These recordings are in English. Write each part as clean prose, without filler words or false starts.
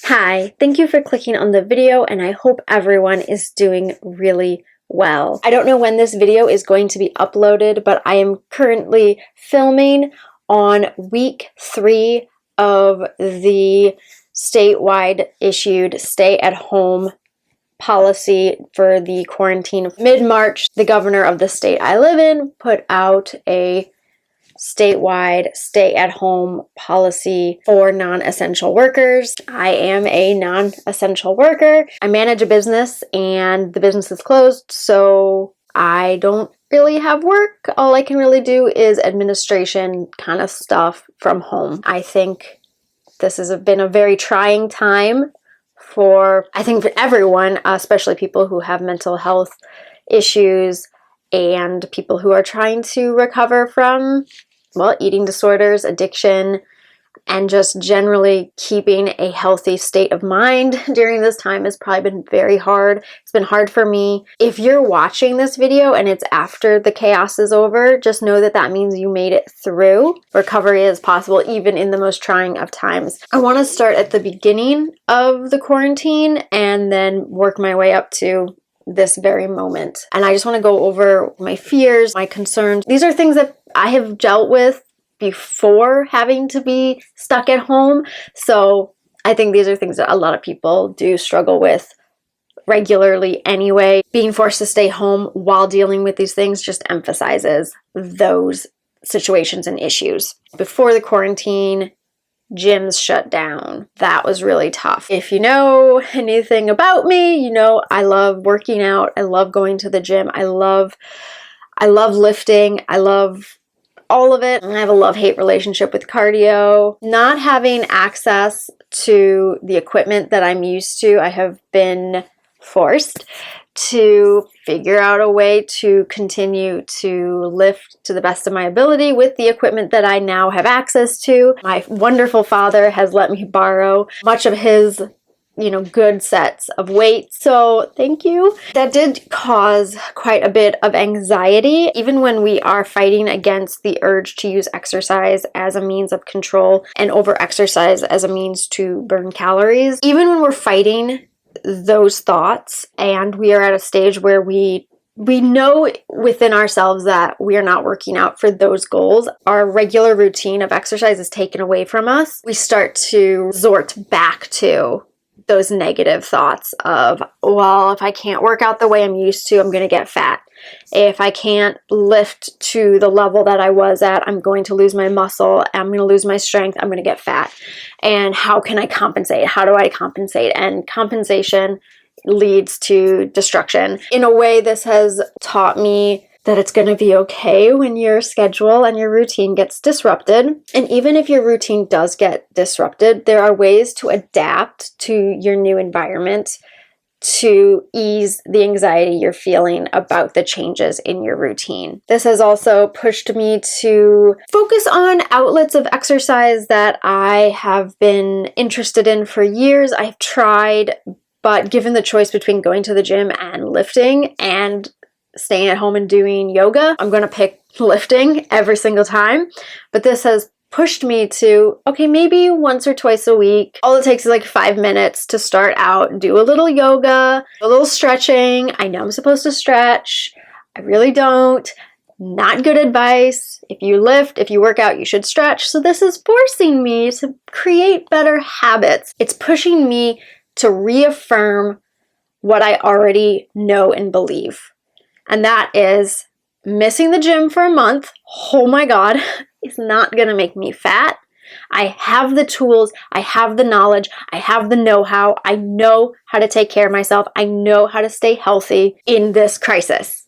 Hi, thank you for clicking on the video, and I hope everyone is doing really well. I don't know when this video is going to be uploaded, but I am currently filming on week 3 of the statewide issued stay-at-home policy for the quarantine. Mid-March, the governor of the state I live in put out a statewide stay-at-home policy for non-essential workers. I am a non-essential worker. I manage a business and the business is closed, so I don't really have work. All I can really do is administration kind of stuff from home. I think this has been a very trying time for everyone, especially people who have mental health issues and people who are trying to recover from, well, eating disorders, addiction, and just generally keeping a healthy state of mind during this time has probably been very hard. It's been hard for me. If you're watching this video and it's after the chaos is over, just know that that means you made it through. Recovery is possible even in the most trying of times. I want to start at the beginning of the quarantine and then work my way up to this very moment. And I just want to go over my fears, my concerns. These are things that I have dealt with before having to be stuck at home. So I think these are things that a lot of people do struggle with regularly anyway. Being forced to stay home while dealing with these things just emphasizes those situations and issues. Before the quarantine, gyms shut down. That was really tough. If you know anything about me, you know I love working out. I love going to the gym. I love lifting. I love all of it. I have a love-hate relationship with cardio. Not having access to the equipment that I'm used to, I have been forced to figure out a way to continue to lift to the best of my ability with the equipment that I now have access to. My wonderful father has let me borrow much of his good sets of weights. So thank you. That did cause quite a bit of anxiety, even when we are fighting against the urge to use exercise as a means of control and over-exercise as a means to burn calories. Even when we're fighting those thoughts and we are at a stage where we know within ourselves that we are not working out for those goals, our regular routine of exercise is taken away from us. We start to resort back to those negative thoughts of, well, if I can't work out the way I'm used to, I'm going to get fat. If I can't lift to the level that I was at, I'm going to lose my muscle. I'm going to lose my strength. I'm going to get fat. And how can I compensate? How do I compensate? And compensation leads to destruction. In a way, this has taught me that it's going to be okay when your schedule and your routine gets disrupted. And even if your routine does get disrupted, there are ways to adapt to your new environment to ease the anxiety you're feeling about the changes in your routine. This has also pushed me to focus on outlets of exercise that I have been interested in for years. I've tried, but given the choice between going to the gym and lifting and staying at home and doing yoga, I'm going to pick lifting every single time. But this has pushed me to, okay, maybe once or twice a week. All it takes is like 5 minutes to start out, do a little yoga, a little stretching. I know I'm supposed to stretch. I really don't. Not good advice. If you lift, if you work out, you should stretch. So this is forcing me to create better habits. It's pushing me to reaffirm what I already know and believe. And that is missing the gym for a month, oh my God, is not going to make me fat. I have the tools, I have the knowledge, I have the know-how, I know how to take care of myself, I know how to stay healthy in this crisis.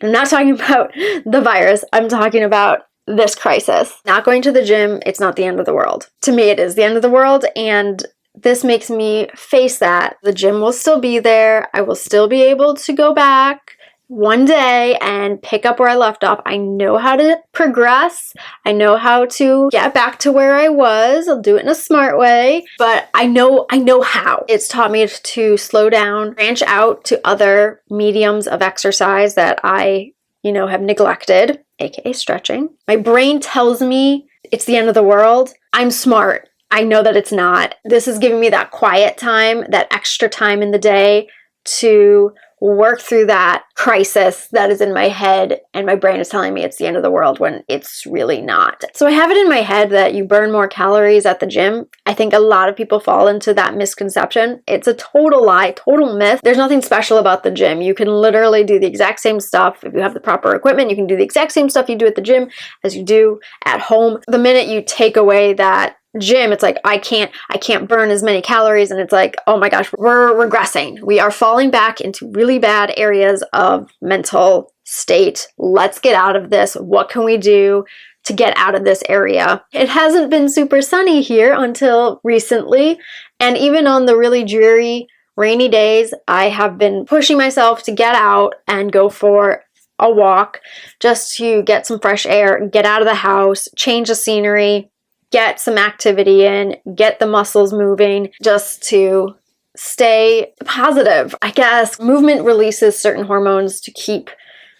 I'm not talking about the virus, I'm talking about this crisis. Not going to the gym, it's not the end of the world. To me, it is the end of the world, and this makes me face that. The gym will still be there, I will still be able to go back one day and pick up where I left off. I know how to progress. I know how to get back to where I was. I'll do it in a smart way, but I know how. It's taught me to slow down, branch out to other mediums of exercise that I have neglected, aka stretching. My brain tells me it's the end of the world. I'm smart. I know that it's not. This is giving me that quiet time, that extra time in the day to work through that crisis that is in my head, and my brain is telling me it's the end of the world when it's really not. So I have it in my head that you burn more calories at the gym. I think a lot of people fall into that misconception. It's a total lie, total myth. There's nothing special about the gym. You can literally do the exact same stuff. If you have the proper equipment, you can do the exact same stuff you do at the gym as you do at home. The minute you take away that gym, it's like, I can't burn as many calories, and it's like, oh my gosh, we're regressing. We are falling back into really bad areas of mental state. Let's get out of this. What can we do to get out of this area? It hasn't been super sunny here until recently, and even on the really dreary, rainy days, I have been pushing myself to get out and go for a walk just to get some fresh air, get out of the house, change the scenery, get some activity in, get the muscles moving, just to stay positive. I guess movement releases certain hormones to keep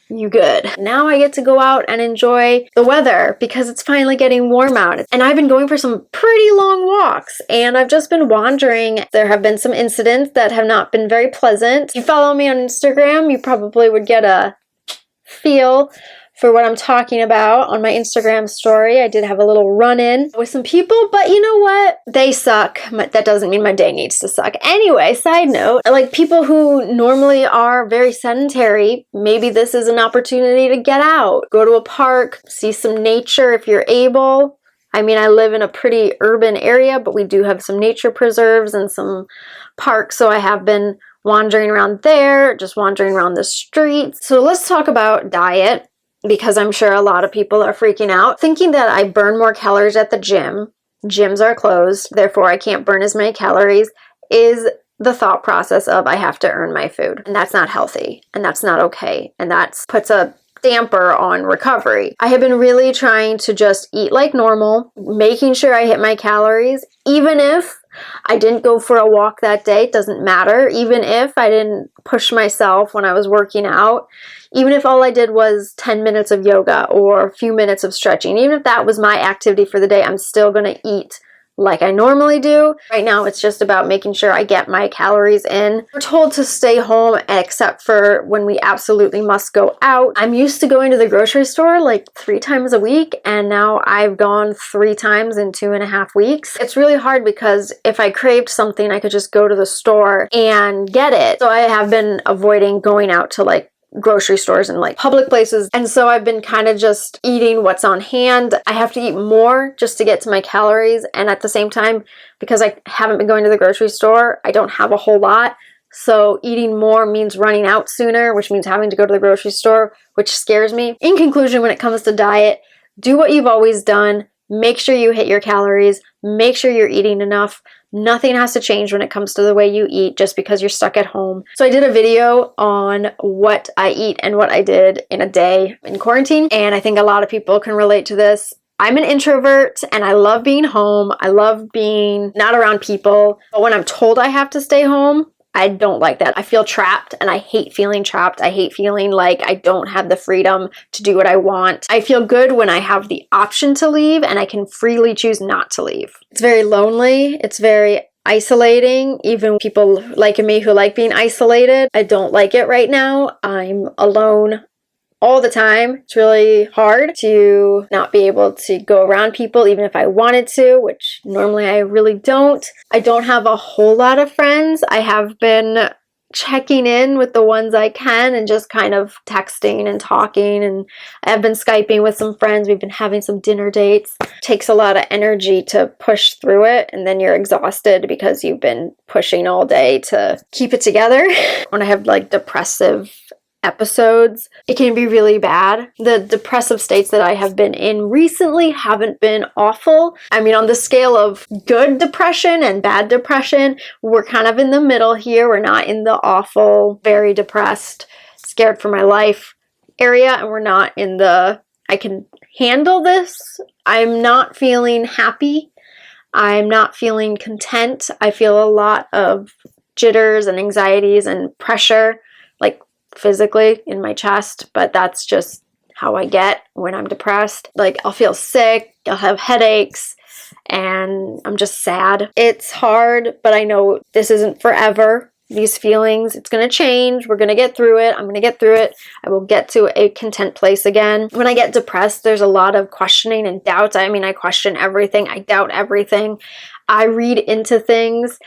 you good. Now I get to go out and enjoy the weather because it's finally getting warm out. And I've been going for some pretty long walks, and I've just been wandering. There have been some incidents that have not been very pleasant. If you follow me on Instagram, you probably would get a feel for what I'm talking about. On my Instagram story, I did have a little run-in with some people, but you know what? They suck. That doesn't mean my day needs to suck. Anyway, side note, like people who normally are very sedentary, maybe this is an opportunity to get out, go to a park, see some nature if you're able. I mean, I live in a pretty urban area, but we do have some nature preserves and some parks, so I have been wandering around there, just wandering around the streets. So let's talk about diet, because I'm sure a lot of people are freaking out, thinking that I burn more calories at the gym. Gyms are closed, therefore I can't burn as many calories, is the thought process of I have to earn my food. And that's not healthy, and that's not okay, and that puts a damper on recovery. I have been really trying to just eat like normal, making sure I hit my calories, even if I didn't go for a walk that day. It doesn't matter. Even if I didn't push myself when I was working out, even if all I did was 10 minutes of yoga or a few minutes of stretching, even if that was my activity for the day, I'm still going to eat like I normally do. Right now, it's just about making sure I get my calories in. We're told to stay home except for when we absolutely must go out. I'm used to going to the grocery store like 3 times a week, and now I've gone 3 times in 2.5 weeks. It's really hard because if I craved something, I could just go to the store and get it. So I have been avoiding going out to like grocery stores and like public places, and so I've been kind of just eating what's on hand. I have to eat more just to get to my calories, and at the same time, because I haven't been going to the grocery store, I don't have a whole lot, so eating more means running out sooner, which means having to go to the grocery store, which scares me. In conclusion, when it comes to diet, do what you've always done. Make sure you hit your calories, make sure you're eating enough. Nothing has to change when it comes to the way you eat just because you're stuck at home. So I did a video on what I eat and what I did in a day in quarantine, and I think a lot of people can relate to this. I'm an introvert and I love being home. I love being not around people, but when I'm told I have to stay home, I don't like that. I feel trapped, and I hate feeling trapped. I hate feeling like I don't have the freedom to do what I want. I feel good when I have the option to leave and I can freely choose not to leave. It's very lonely. It's very isolating. Even people like me who like being isolated, I don't like it right now. I'm alone all the time. It's really hard to not be able to go around people even if I wanted to, which normally I really don't. I don't have a whole lot of friends. I have been checking in with the ones I can and just kind of texting and talking, and I have been Skyping with some friends. We've been having some dinner dates. It takes a lot of energy to push through it, and then you're exhausted because you've been pushing all day to keep it together. When I have like depressive episodes, it can be really bad. The depressive states that I have been in recently haven't been awful. I mean, on the scale of good depression and bad depression, we're kind of in the middle here. We're not in the awful, very depressed, scared for my life area, and we're not in the I can handle this. I'm not feeling happy. I'm not feeling content. I feel a lot of jitters and anxieties and pressure, like physically in my chest, but that's just how I get when I'm depressed. Like, I'll feel sick, I'll have headaches, and I'm just sad. It's hard, but I know this isn't forever. These feelings, it's going to change. We're going to get through it. I'm going to get through it. I will get to a content place again. When I get depressed, there's a lot of questioning and doubts. I mean, I question everything. I doubt everything. I read into things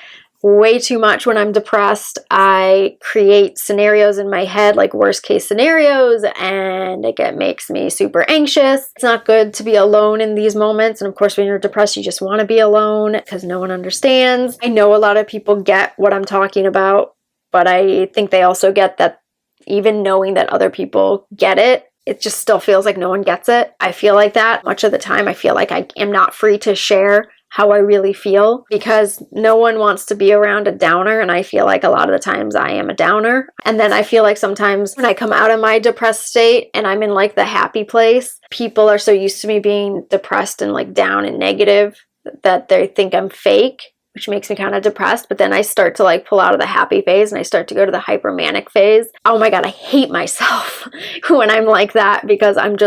way too much when I'm depressed. I create scenarios in my head, like worst case scenarios, and it makes me super anxious. It's not good to be alone in these moments. And of course, when you're depressed, you just want to be alone because no one understands. I know a lot of people get what I'm talking about, but I think they also get that even knowing that other people get it, it just still feels like no one gets it. I feel like that much of the time. I feel like I am not free to share how I really feel because no one wants to be around a downer, and I feel like a lot of the times I am a downer. And then I feel like sometimes when I come out of my depressed state and I'm in like the happy place, people are so used to me being depressed and like down and negative that they think I'm fake, which makes me kind of depressed. But then I start to like pull out of the happy phase and I start to go to the hypermanic phase. Oh my God, I hate myself when I'm like that because I don't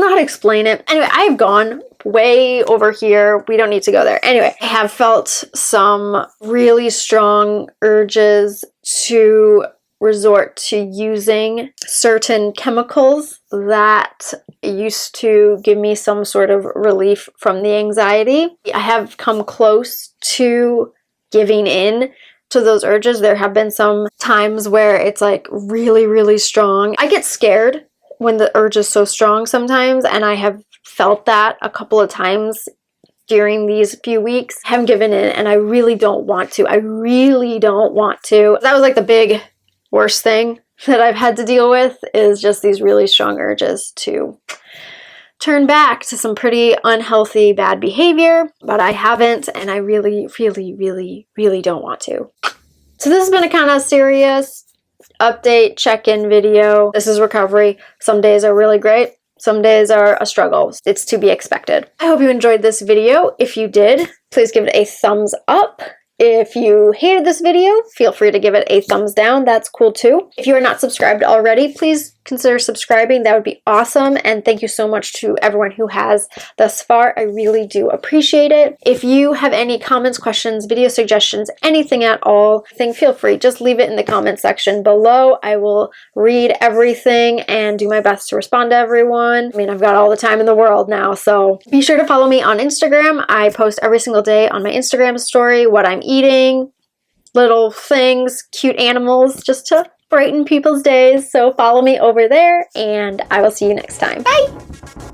know how to explain it. Anyway, I've gone way over here. We don't need to go there. Anyway, I have felt some really strong urges to resort to using certain chemicals that used to give me some sort of relief from the anxiety. I have come close to giving in to those urges. There have been some times where it's like really, really strong. I get scared when the urge is so strong sometimes, and I have felt that a couple of times during these few weeks. I haven't given in, and I really don't want to. I really don't want to. That was like the big worst thing that I've had to deal with, is just these really strong urges to turn back to some pretty unhealthy, bad behavior, but I haven't, and I really, really, really, really don't want to. So this has been a kind of serious update, check-in video. This is recovery. Some days are really great. Some days are a struggle. It's to be expected. I hope you enjoyed this video. If you did, please give it a thumbs up. If you hated this video, feel free to give it a thumbs down. That's cool too. If you are not subscribed already, please consider subscribing. That would be awesome. And thank you so much to everyone who has thus far. I really do appreciate it. If you have any comments, questions, video suggestions, anything at all, feel free. Just leave it in the comment section below. I will read everything and do my best to respond to everyone. I mean, I've got all the time in the world now, so be sure to follow me on Instagram. I post every single day on my Instagram story what I'm eating, little things, cute animals, just to brighten people's days. So follow me over there, and I will see you next time. Bye!